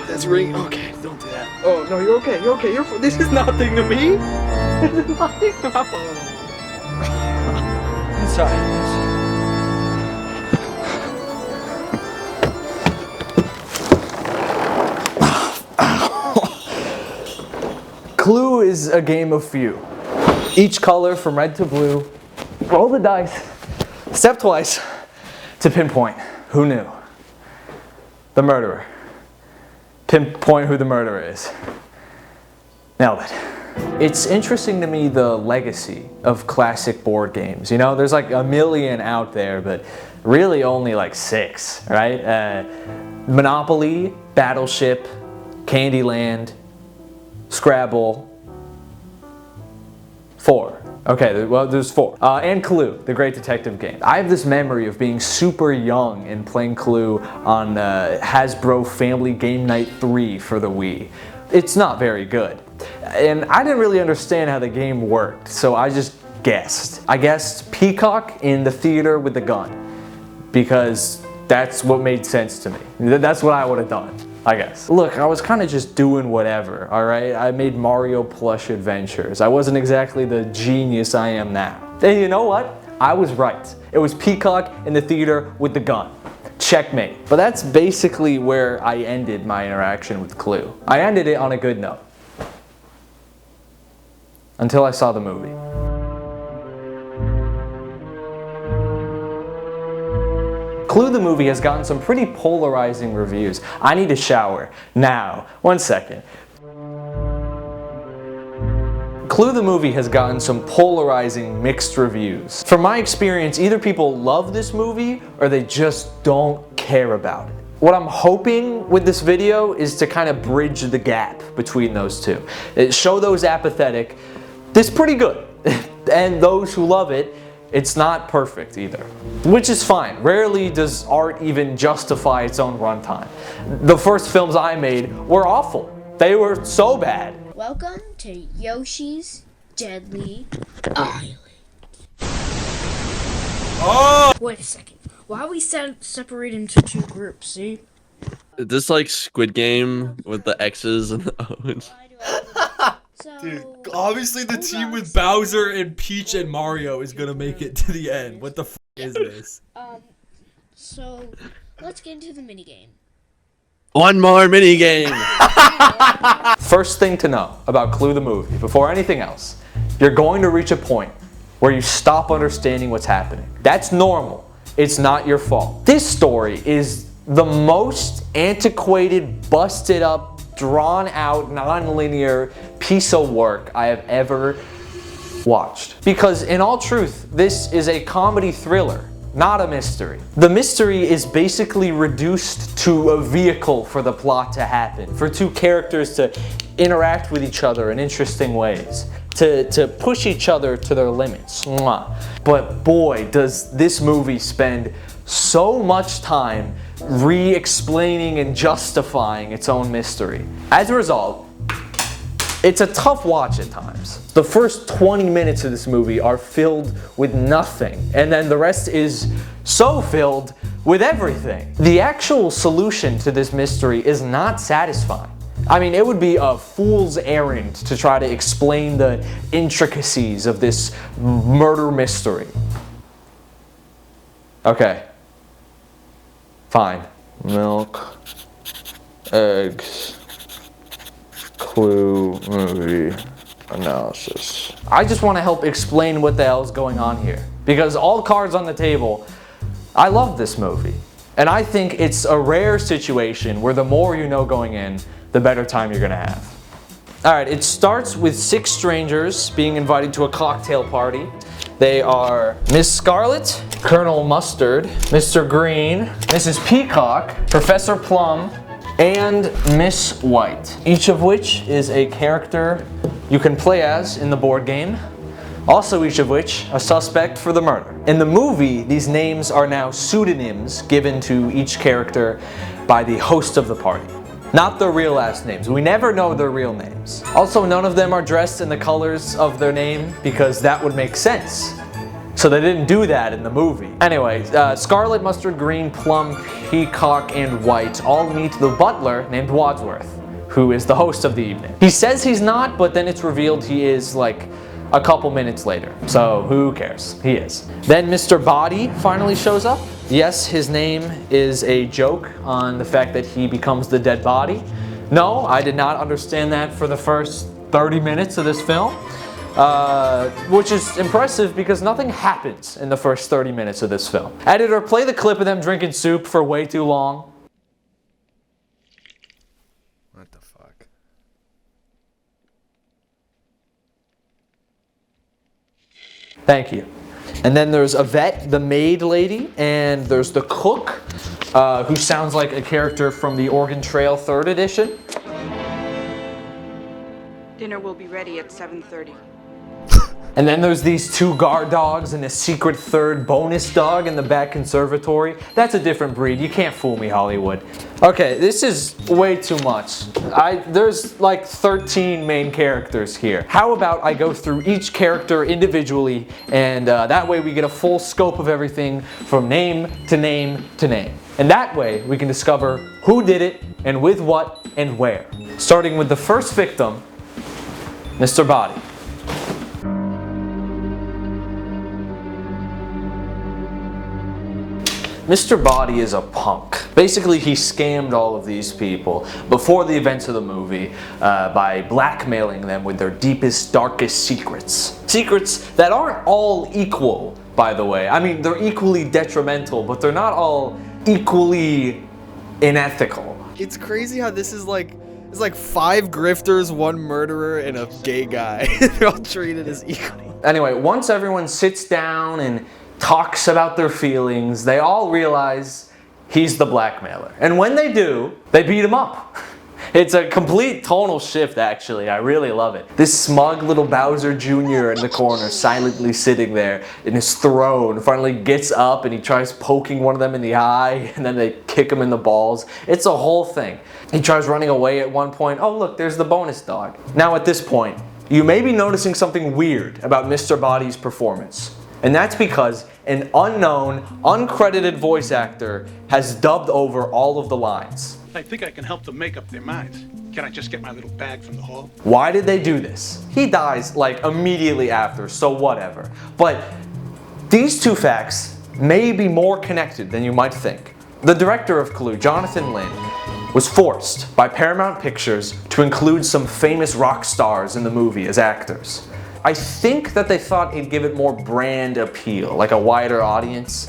That's ring. Okay, don't do that. Oh no, you're okay. You're okay. This is nothing to me. This is nothing to me. Inside. Clue is a game of few. Each color from red to blue. Roll the dice. Step twice to pinpoint who knew. The pinpoint who the murderer is. Nailed it. It's interesting to me the legacy of classic board games. You know, there's like a million out there, but really only like 6, right? Monopoly, Battleship, Candyland, Scrabble. 4. Okay, well, there's 4. And Clue, the great detective game. I have this memory of being super young and playing Clue on Hasbro Family Game Night 3 for the Wii. It's not very good. And I didn't really understand how the game worked, so I just guessed. I guessed Peacock in the theater with the gun, because that's what made sense to me. That's what I would have done, I guess. Look, I was kind of just doing whatever, alright? I made Mario plush adventures. I wasn't exactly the genius I am now. And you know what? I was right. It was Peacock in the theater with the gun. Checkmate. But that's basically where I ended my interaction with Clue. I ended it on a good note. Until I saw the movie. Clue the movie has gotten some pretty polarizing reviews. I need a shower. Now. 1 second. Clue the movie has gotten some polarizing mixed reviews. From my experience, either people love this movie or they just don't care about it. What I'm hoping with this video is to kind of bridge the gap between those two. Show those apathetic, this is pretty good. And those who love it, it's not perfect either. Which is fine. Rarely does art even justify its own runtime. The first films I made were awful. They were so bad. Welcome to Yoshi's Deadly Island. Oh! Wait a second. Why are we separate into 2 groups, see? Is this like Squid Game with the X's and the O's? Dude, obviously the team with Bowser and Peach and Mario is gonna make it to the end. What the f is this? So, let's get into the minigame. One more minigame! First thing to know about Clue the movie, before anything else, you're going to reach a point where you stop understanding what's happening. That's normal. It's not your fault. This story is the most antiquated, busted up, drawn out, non-linear piece of work I have ever watched. Because in all truth, this is a comedy thriller, not a mystery. The mystery is basically reduced to a vehicle for the plot to happen, for 2 characters to interact with each other in interesting ways, to push each other to their limits. But boy, does this movie spend so much time re-explaining and justifying its own mystery. As a result, it's a tough watch at times. The first 20 minutes of this movie are filled with nothing, and then the rest is so filled with everything. The actual solution to this mystery is not satisfying. I mean, it would be a fool's errand to try to explain the intricacies of this murder mystery. Okay. Fine. Milk, eggs, Clue movie analysis. I just want to help explain what the hell is going on here. Because all cards on the table, I love this movie. And I think it's a rare situation where the more you know going in, the better time you're gonna have. Alright, it starts with 6 strangers being invited to a cocktail party. They are Miss Scarlet, Colonel Mustard, Mr. Green, Mrs. Peacock, Professor Plum, and Miss White. Each of which is a character you can play as in the board game. Also each of which a suspect for the murder. In the movie, these names are now pseudonyms given to each character by the host of the party. Not their real last names. We never know their real names. Also, none of them are dressed in the colors of their name because that would make sense. So they didn't do that in the movie. Anyway, Scarlet, Mustard Green, Plum, Peacock, and White all meet the butler named Wadsworth, who is the host of the evening. He says he's not, but then it's revealed he is like a couple minutes later. So who cares? He is. Then Mr. Boddy finally shows up. Yes, his name is a joke on the fact that he becomes the dead body. No, I did not understand that for the first 30 minutes of this film. Which is impressive because nothing happens in the first 30 minutes of this film. Editor, play the clip of them drinking soup for way too long. What the fuck? Thank you. And then there's Yvette, the maid lady, and there's the cook, who sounds like a character from the Oregon Trail 3rd edition. Dinner will be ready at 7:30. And then there's these 2 guard dogs and a secret 3rd bonus dog in the back conservatory. That's a different breed. You can't fool me, Hollywood. Okay, this is way too much. There's like 13 main characters here. How about I go through each character individually, and that way we get a full scope of everything from name to name to name. And that way we can discover who did it and with what and where. Starting with the first victim, Mr. Boddy. Mr. Boddy is a punk. Basically, he scammed all of these people before the events of the movie by blackmailing them with their deepest, darkest secrets. Secrets that aren't all equal, by the way. I mean, they're equally detrimental, but they're not all equally unethical. It's crazy how this is like, it's like 5 grifters, 1 murderer, and a gay guy. They're all treated as equal. Anyway, once everyone sits down and talks about their feelings, they all realize he's the blackmailer. And when they do, they beat him up. It's a complete tonal shift, actually. I really love it. This smug little Bowser Jr. in the corner, silently sitting there in his throne, finally gets up and he tries poking one of them in the eye, and then they kick him in the balls. It's a whole thing. He tries running away at one point. Oh, look, there's the bonus dog. Now at this point, you may be noticing something weird about Mr. Boddy's performance. And that's because an unknown, uncredited voice actor has dubbed over all of the lines. I think I can help them make up their minds. Can I just get my little bag from the hall? Why did they do this? He dies like immediately after, so whatever. But these 2 facts may be more connected than you might think. The director of Clue, Jonathan Lynn, was forced by Paramount Pictures to include some famous rock stars in the movie as actors. I think that they thought it'd give it more brand appeal, like a wider audience.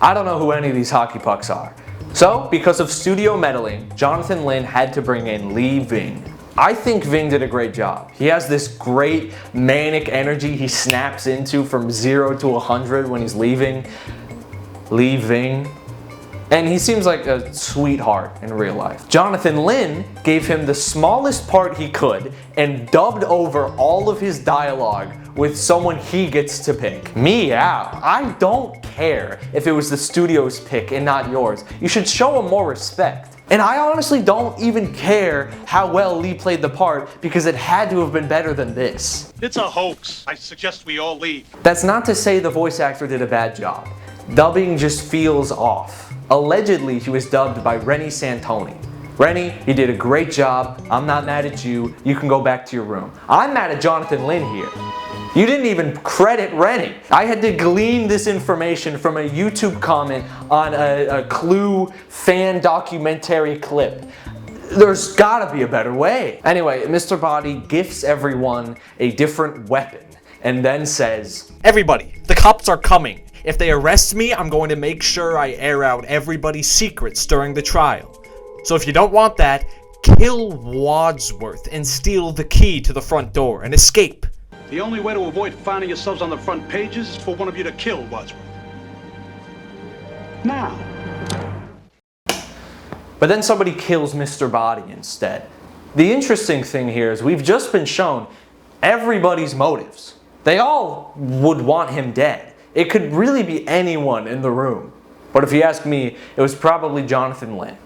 I don't know who any of these hockey pucks are. So, because of studio meddling, Jonathan Lynn had to bring in Lee Ving. I think Ving did a great job. He has this great manic energy he snaps into from 0 to 100 when he's leaving. Lee Ving. And he seems like a sweetheart in real life. Jonathan Lynn gave him the smallest part he could and dubbed over all of his dialogue with someone he gets to pick. Meow. I don't care if it was the studio's pick and not yours. You should show him more respect. And I honestly don't even care how well Lee played the part because it had to have been better than this. It's a hoax. I suggest we all leave. That's not to say the voice actor did a bad job. Dubbing just feels off. Allegedly, he was dubbed by Rennie Santoni. Rennie, you did a great job. I'm not mad at you. You can go back to your room. I'm mad at Jonathan Lynn here. You didn't even credit Rennie. I had to glean this information from a YouTube comment on a Clue fan documentary clip. There's gotta be a better way. Anyway, Mr. Boddy gifts everyone a different weapon and then says, "Everybody, the cops are coming. If they arrest me, I'm going to make sure I air out everybody's secrets during the trial. So if you don't want that, kill Wadsworth and steal the key to the front door and escape." The only way to avoid finding yourselves on the front pages is for one of you to kill Wadsworth. Now. but then somebody kills Mr. Boddy instead. The interesting thing here is we've just been shown everybody's motives. They all would want him dead. It could really be anyone in the room. But if you ask me, it was probably Jonathan Lynn.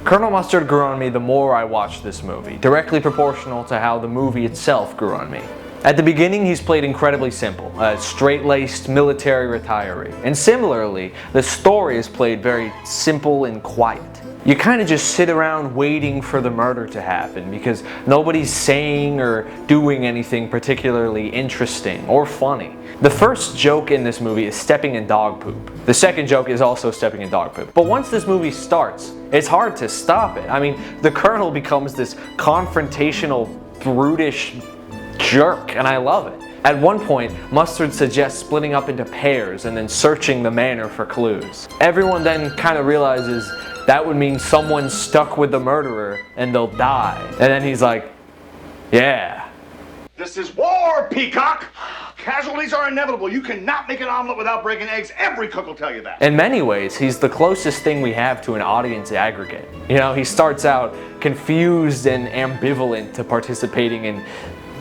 Colonel Mustard grew on me the more I watched this movie, directly proportional to how the movie itself grew on me. At the beginning, he's played incredibly simple, a straight-laced military retiree. And similarly, the story is played very simple and quiet. You kind of just sit around waiting for the murder to happen because nobody's saying or doing anything particularly interesting or funny. The first joke in this movie is stepping in dog poop. The second joke is also stepping in dog poop. But once this movie starts, it's hard to stop it. I mean, the Colonel becomes this confrontational, brutish jerk, and I love it. At one point, Mustard suggests splitting up into pairs and then searching the manor for clues. Everyone then kind of realizes that would mean someone's stuck with the murderer and they'll die. And then he's like, yeah. This is war, Peacock! Casualties are inevitable. You cannot make an omelet without breaking eggs. Every cook will tell you that. In many ways, he's the closest thing we have to an audience aggregate. You know, he starts out confused and ambivalent to participating in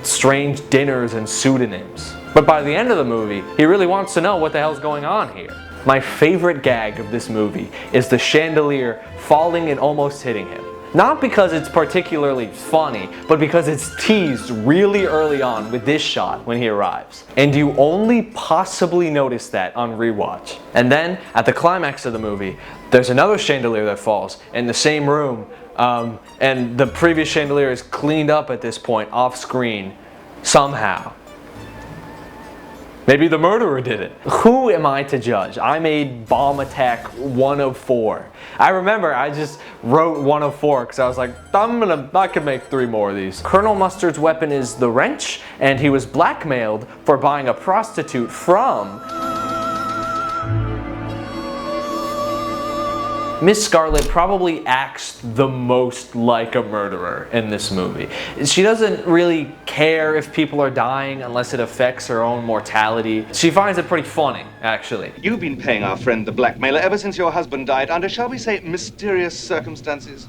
strange dinners and pseudonyms. But by the end of the movie, he really wants to know what the hell's going on here. My favorite gag of this movie is the chandelier falling and almost hitting him. Not because it's particularly funny, but because it's teased really early on with this shot when he arrives. And you only possibly notice that on rewatch. And then, at the climax of the movie, there's another chandelier that falls in the same room, and the previous chandelier is cleaned up at this point off screen somehow. Maybe the murderer did it. Who am I to judge? I made Bomb Attack 1 of 4. I remember I just wrote 1 of 4 because I was like, I could make 3 more of these. Colonel Mustard's weapon is the wrench, and he was blackmailed for buying a prostitute from Miss Scarlet probably acts the most like a murderer in this movie. She doesn't really care if people are dying unless it affects her own mortality. She finds it pretty funny, actually. You've been paying our friend the blackmailer ever since your husband died under, shall we say, mysterious circumstances.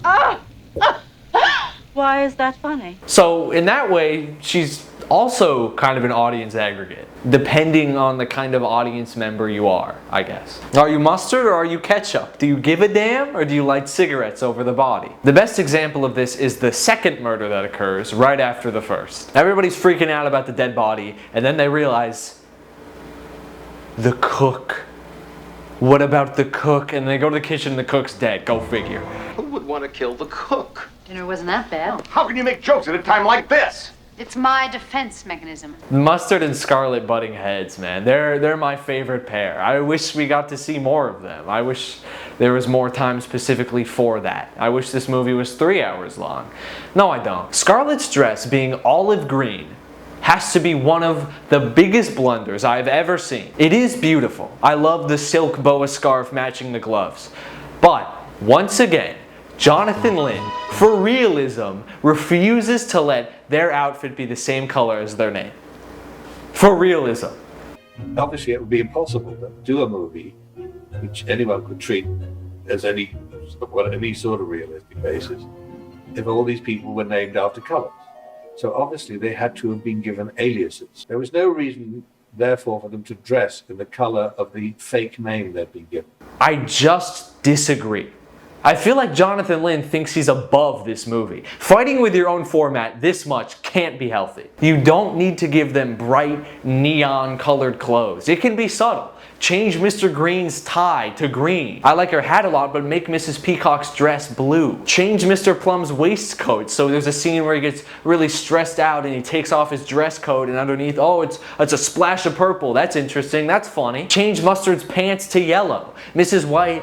Why is that funny? So in that way, she's also kind of an audience aggregate, depending on the kind of audience member you are, I guess. Are you mustard or are you ketchup? Do you give a damn or do you light cigarettes over the body? The best example of this is the second murder that occurs right after the first. Everybody's freaking out about the dead body, and then they realize, the cook. What about the cook? And they go to the kitchen and the cook's dead. Go figure. Who would want to kill the cook? Dinner wasn't that bad. How can you make jokes at a time like this? It's my defense mechanism. Mustard and Scarlet butting heads, man. They're my favorite pair. I wish we got to see more of them. I wish there was more time specifically for that. I wish this movie was 3 hours long. No, I don't. Scarlet's dress being olive green has to be one of the biggest blunders I've ever seen. It is beautiful. I love the silk boa scarf matching the gloves. But, once again, Jonathan Lynn, for realism, refuses to let their outfit be the same color as their name. For realism. Obviously, it would be impossible to do a movie which anyone could treat as any sort of realistic basis if all these people were named after colors. So obviously, they had to have been given aliases. There was no reason, therefore, for them to dress in the color of the fake name they'd been given. I just disagree. I feel like Jonathan Lynn thinks he's above this movie. Fighting with your own format this much can't be healthy. You don't need to give them bright, neon-colored clothes. It can be subtle. Change Mr. Green's tie to green. I like her hat a lot, but make Mrs. Peacock's dress blue. Change Mr. Plum's waistcoat, so there's a scene where he gets really stressed out and he takes off his dress coat, and underneath, oh, it's a splash of purple. That's interesting. That's funny. Change Mustard's pants to yellow. Mrs. White...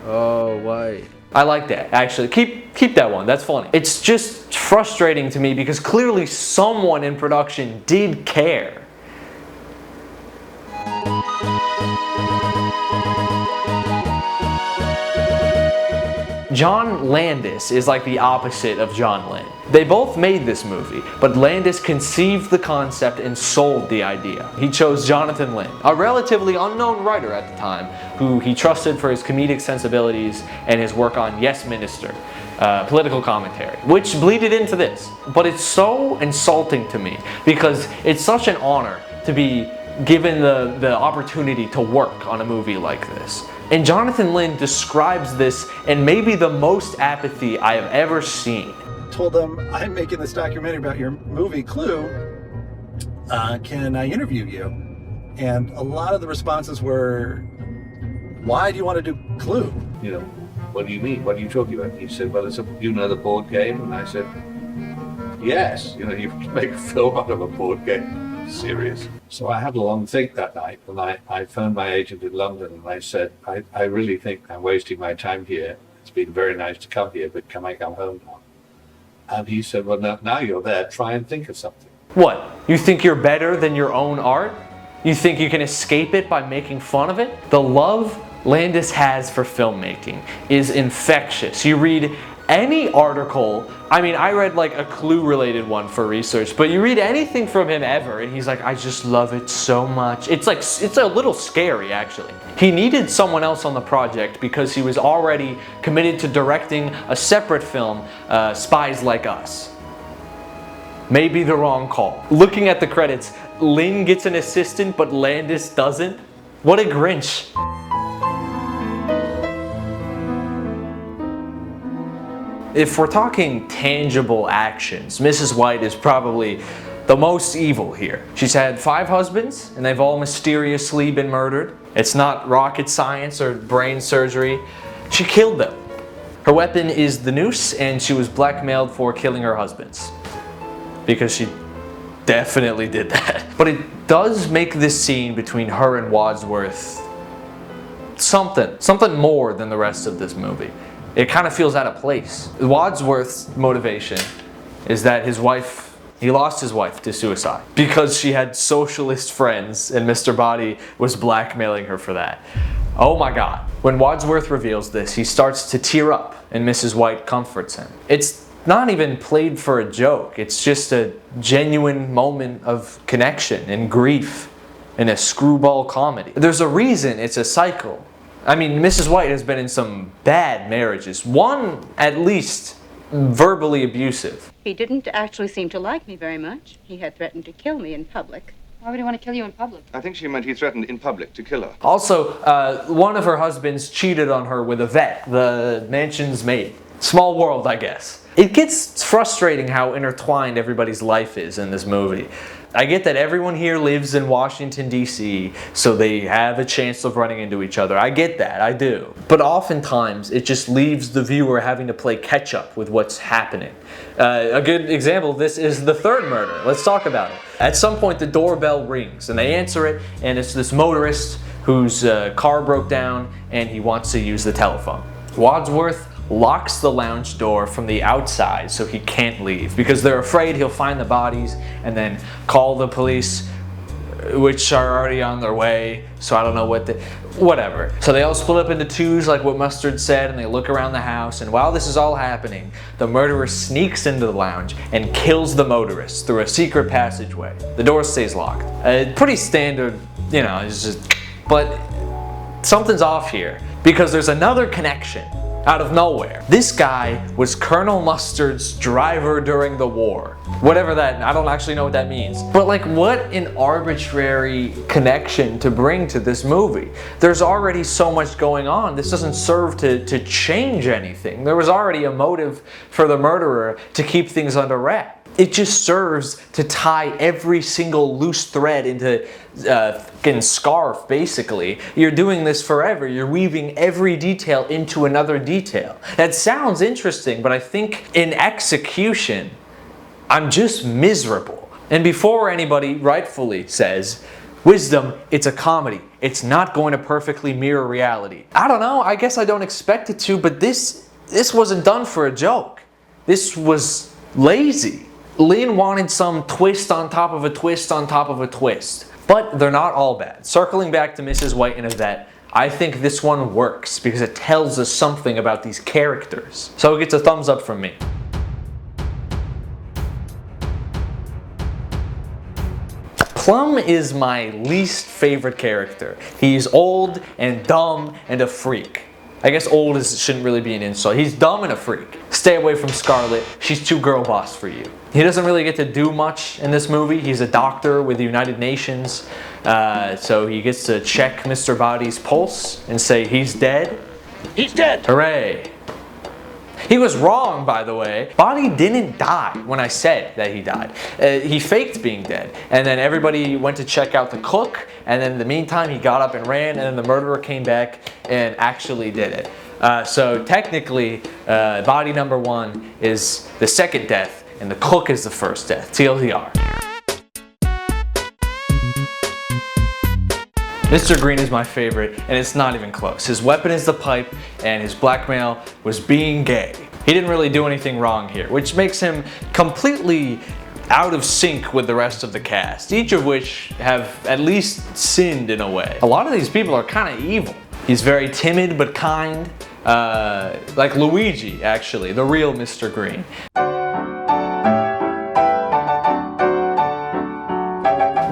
Oh, white. I like that, actually. Keep that one. That's funny. It's just frustrating to me because clearly someone in production did care. John Landis is like the opposite of John Lynn. They both made this movie, but Landis conceived the concept and sold the idea. He chose Jonathan Lynn, a relatively unknown writer at the time, who he trusted for his comedic sensibilities and his work on Yes Minister, political commentary, which bleeded into this. But it's so insulting to me because it's such an honor to be given the opportunity to work on a movie like this. And Jonathan Lynn describes this in maybe the most apathy I have ever seen. Told them, I'm making this documentary about your movie, Clue. Can I interview you? And a lot of the responses were, why do you want to do Clue? You know, what do you mean? What are you talking about? He said, well, you know the board game? And I said, yes. You know, you can make a film out of a board game. Serious. So I had a long think that night, and I phoned my agent in London, and I said, I really think I'm wasting my time here. It's been very nice to come here, but can I come home now? And he said, well, now you're there, try and think of something. What? You think you're better than your own art? You think you can escape it by making fun of it? The love Landis has for filmmaking is infectious. You read any article, I mean, I read like a Clue related one for research, but you read anything from him ever and he's like, I just love it so much. It's like, it's a little scary actually. He needed someone else on the project because he was already committed to directing a separate film, Spies Like Us. Maybe the wrong call. Looking at the credits, Lynn gets an assistant but Landis doesn't. What a Grinch. If we're talking tangible actions, Mrs. White is probably the most evil here. She's had 5 husbands and they've all mysteriously been murdered. It's not rocket science or brain surgery. She killed them. Her weapon is the noose and she was blackmailed for killing her husbands. Because she definitely did that. But it does make this scene between her and Wadsworth something more than the rest of this movie. It kind of feels out of place. Wadsworth's motivation is that he lost his wife to suicide because she had socialist friends and Mr. Boddy was blackmailing her for that. Oh my God. When Wadsworth reveals this, he starts to tear up and Mrs. White comforts him. It's not even played for a joke. It's just a genuine moment of connection and grief in a screwball comedy. There's a reason it's a cycle. I mean, Mrs. White has been in some bad marriages. One, at least, verbally abusive. He didn't actually seem to like me very much. He had threatened to kill me in public. Why would he want to kill you in public? I think she meant he threatened in public to kill her. Also, one of her husbands cheated on her with a vet, the mansion's maid. Small world, I guess. It gets frustrating how intertwined everybody's life is in this movie. I get that everyone here lives in Washington, D.C., so they have a chance of running into each other. I get that, I do. But oftentimes, it just leaves the viewer having to play catch up with what's happening. A good example of this is the third murder. Let's talk about it. At some point, the doorbell rings, and they answer it, and it's this motorist whose car broke down, and he wants to use the telephone. Wadsworth locks the lounge door from the outside so he can't leave because they're afraid he'll find the bodies and then call the police, which are already on their way, so I don't know whatever. So they all split up into twos like what Mustard said and they look around the house, and while this is all happening, the murderer sneaks into the lounge and kills the motorist through a secret passageway. The door stays locked. Pretty standard, you know, it's just, but something's off here because there's another connection. Out of nowhere. This guy was Colonel Mustard's driver during the war. Whatever that, I don't actually know what that means. But like, what an arbitrary connection to bring to this movie. There's already so much going on. This doesn't serve to change anything. There was already a motive for the murderer to keep things under wraps. It just serves to tie every single loose thread into fucking scarf, basically. You're doing this forever. You're weaving every detail into another detail. That sounds interesting, but I think in execution, I'm just miserable. And before anybody rightfully says, Wisdom, it's a comedy. It's not going to perfectly mirror reality. I don't know, I guess I don't expect it to, but this wasn't done for a joke. This was lazy. Lynn wanted some twist on top of a twist on top of a twist. But they're not all bad. Circling back to Mrs. White and Yvette, I think this one works because it tells us something about these characters. So it gets a thumbs up from me. Plum is my least favorite character. He's old and dumb and a freak. I guess old shouldn't really be an insult. He's dumb and a freak. Stay away from Scarlet. She's too girl boss for you. He doesn't really get to do much in this movie. He's a doctor with the United Nations. So he gets to check Mr. Boddy's pulse and say he's dead. He's dead. Hooray. He was wrong, by the way. Boddy didn't die when I said that he died. He faked being dead. And then everybody went to check out the cook. And then in the meantime, he got up and ran. And then the murderer came back and actually did it. So technically, Boddy number 1 is the second death. And the cook is the first death. TLDR. Mr. Green is my favorite, and it's not even close. His weapon is the pipe, and his blackmail was being gay. He didn't really do anything wrong here, which makes him completely out of sync with the rest of the cast, each of which have at least sinned in a way. A lot of these people are kind of evil. He's very timid but kind, like Luigi, actually, the real Mr. Green.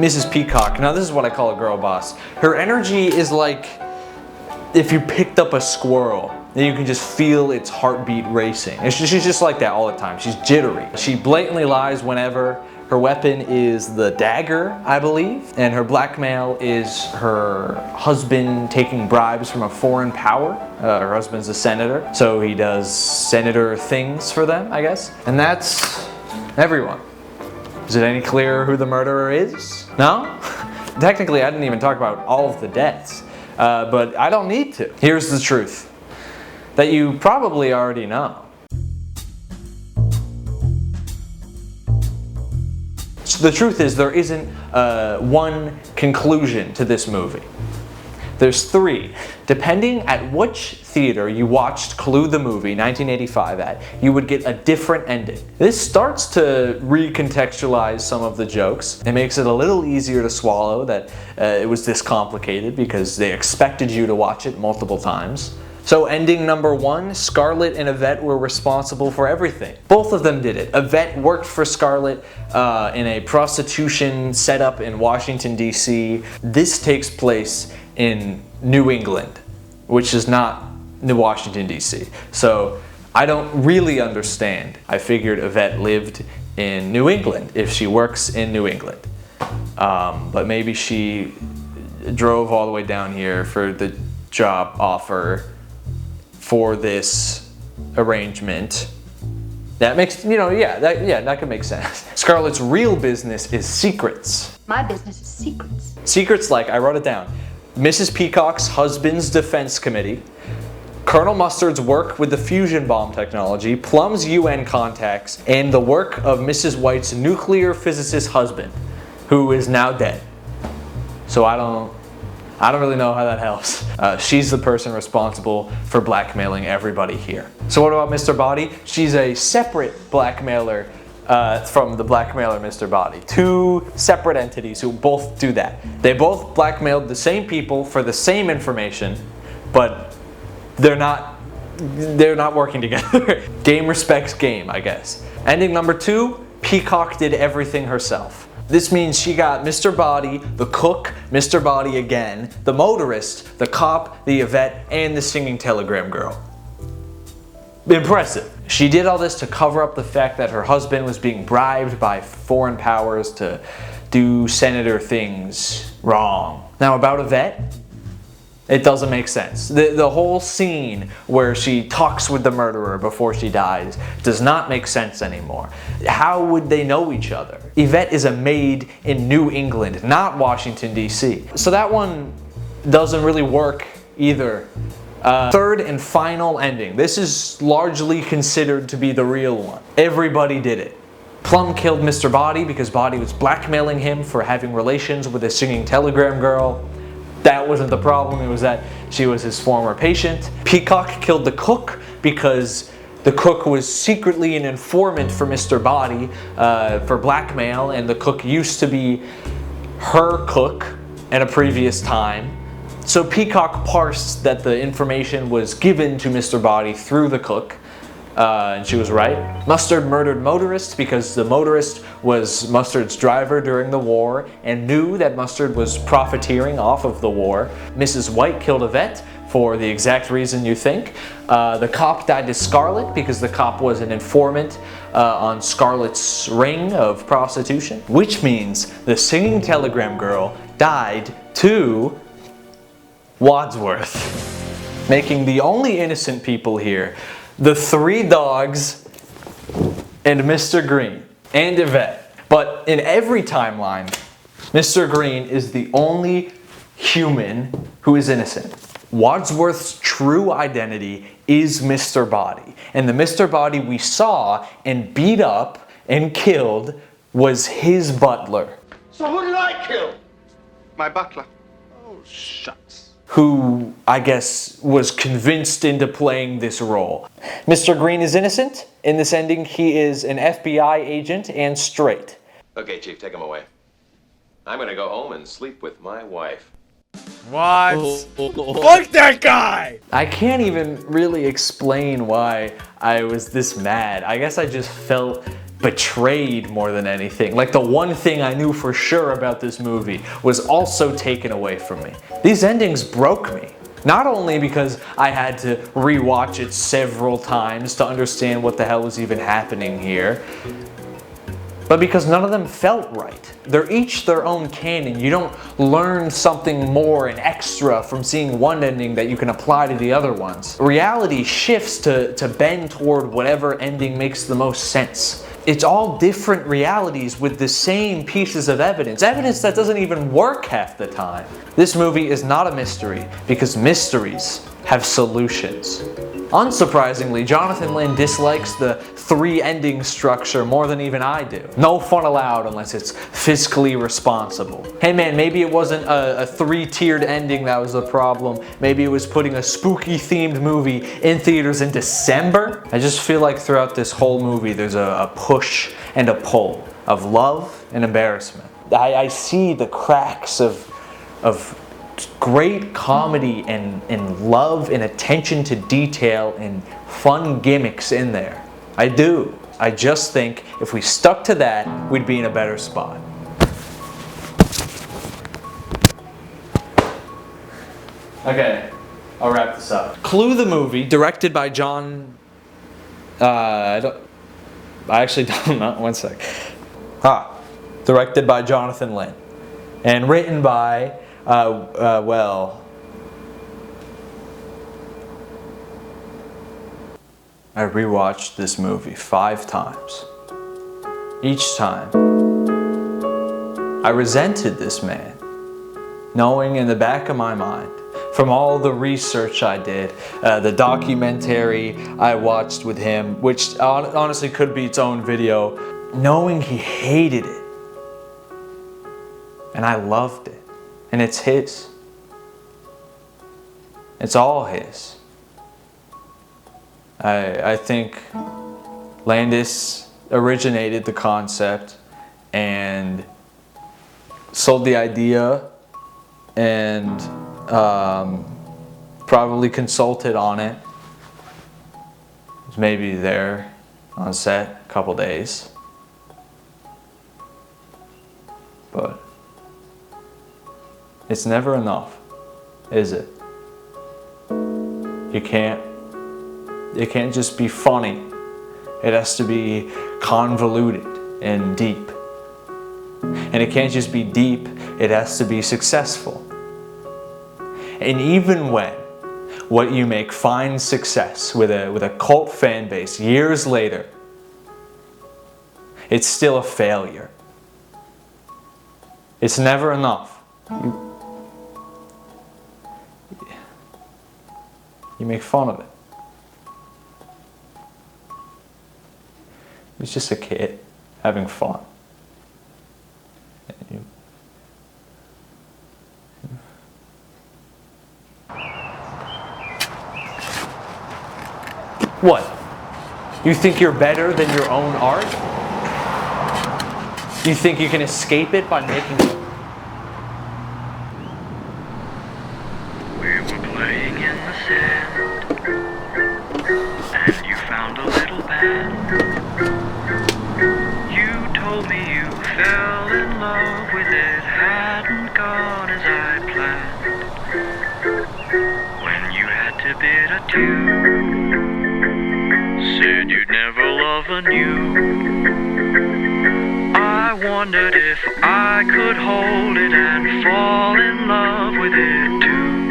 Mrs. Peacock, now this is what I call a girl boss. Her energy is like if you picked up a squirrel and you can just feel its heartbeat racing. She's just like that all the time. She's jittery. She blatantly lies whenever. Her weapon is the dagger, I believe, and her blackmail is her husband taking bribes from a foreign power. Her husband's a senator, so he does senator things for them, I guess. And that's everyone. Is it any clearer who the murderer is? No? Technically, I didn't even talk about all of the deaths, but I don't need to. Here's the truth that you probably already know. So the truth is there isn't one conclusion to this movie. There's 3. Depending at which theater you watched Clue the movie, 1985 at, you would get a different ending. This starts to recontextualize some of the jokes. It makes it a little easier to swallow that it was this complicated because they expected you to watch it multiple times. So ending number 1, Scarlet and Yvette were responsible for everything. Both of them did it. Yvette worked for Scarlet in a prostitution setup in Washington, D.C. This takes place in New England, which is not New Washington, D.C. So I don't really understand. I figured Yvette lived in New England if she works in New England. But maybe she drove all the way down here for the job offer for this arrangement. That makes, that could make sense. Scarlet's real business is secrets. My business is secrets. Secrets like, I wrote it down, Mrs. Peacock's husband's defense committee, Colonel Mustard's work with the fusion bomb technology, Plum's UN contacts, and the work of Mrs. White's nuclear physicist husband, who is now dead. So I don't really know how that helps. She's the person responsible for blackmailing everybody here. So what about Mr. Boddy? She's a separate blackmailer from the blackmailer Mr. Boddy. 2 separate entities who both do that. They both blackmailed the same people for the same information, but they're not working together. Game respects game, I guess. Ending number 2, Peacock did everything herself. This means she got Mr. Boddy, the cook, Mr. Boddy again, the motorist, the cop, the Yvette, and the singing telegram girl. Impressive. She did all this to cover up the fact that her husband was being bribed by foreign powers to do senator things wrong. Now about Yvette, it doesn't make sense. The whole scene where she talks with the murderer before she dies does not make sense anymore. How would they know each other? Yvette is a maid in New England, not Washington, D.C. So that one doesn't really work either. Third and final ending. This is largely considered to be the real one. Everybody did it. Plum killed Mr. Boddy because Boddy was blackmailing him for having relations with a singing telegram girl. That wasn't the problem, it was that she was his former patient. Peacock killed the cook because the cook was secretly an informant for Mr. Boddy for blackmail, and the cook used to be her cook at a previous time. So Peacock parsed that the information was given to Mr. Boddy through the cook, and she was right. Mustard murdered Motorist because the Motorist was Mustard's driver during the war and knew that Mustard was profiteering off of the war. Mrs. White killed Yvette for the exact reason you think. The cop died to Scarlet because the cop was an informant on Scarlet's ring of prostitution, which means the singing telegram girl died to Wadsworth, making the only innocent people here the 3 dogs and Mr. Green and Yvette. But in every timeline, Mr. Green is the only human who is innocent. Wadsworth's true identity is Mr. Boddy, and the Mr. Boddy we saw and beat up and killed was his butler. So who did I kill? My butler. Oh, shucks. Who, I guess, was convinced into playing this role. Mr. Green is innocent. In this ending, he is an FBI agent and straight. Okay, Chief, take him away. I'm gonna go home and sleep with my wife. What? Fuck that guy! I can't even really explain why I was this mad. I guess I just felt betrayed more than anything. Like the one thing I knew for sure about this movie was also taken away from me. These endings broke me. Not only because I had to rewatch it several times to understand what the hell was even happening here, but because none of them felt right. They're each their own canon. You don't learn something more and extra from seeing one ending that you can apply to the other ones. Reality shifts to bend toward whatever ending makes the most sense. It's all different realities with the same pieces of evidence. Evidence that doesn't even work half the time. This movie is not a mystery because mysteries have solutions. Unsurprisingly, Jonathan Lynn dislikes the 3-ending structure more than even I do. No fun allowed unless it's fiscally responsible. Hey man, maybe it wasn't a 3-tiered ending that was the problem. Maybe it was putting a spooky themed movie in theaters in December. I just feel like throughout this whole movie there's a push and a pull of love and embarrassment. I see the cracks of great comedy and love and attention to detail and fun gimmicks in there. I do. I just think if we stuck to that, we'd be in a better spot. Okay, I'll wrap this up. Clue the movie, directed by John... I actually don't know. One sec. Directed by Jonathan Lynn. And written by... well, I rewatched this movie 5 times. Each time, I resented this man, knowing in the back of my mind, from all the research I did, the documentary I watched with him, which honestly could be its own video, knowing he hated it, and I loved it. And it's his. It's all his. I think Landis originated the concept and sold the idea and probably consulted on it. Was maybe there on set a couple days. But it's never enough, is it? It can't just be funny. It has to be convoluted and deep. And it can't just be deep, it has to be successful. And even when what you make finds success with a cult fan base years later, it's still a failure. It's never enough. You make fun of it. He's just a kid having fun. What? You think you're better than your own art? You think you can escape it by making it? We were playing in the sand, and you found a little band. You told me you fell in love with it, hadn't gone as I planned. When you too. Said you'd never love anew. I wondered if I could hold it and fall in love with it too.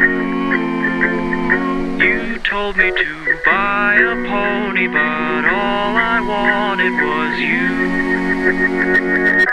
You told me to buy a pony, but all I wanted was you.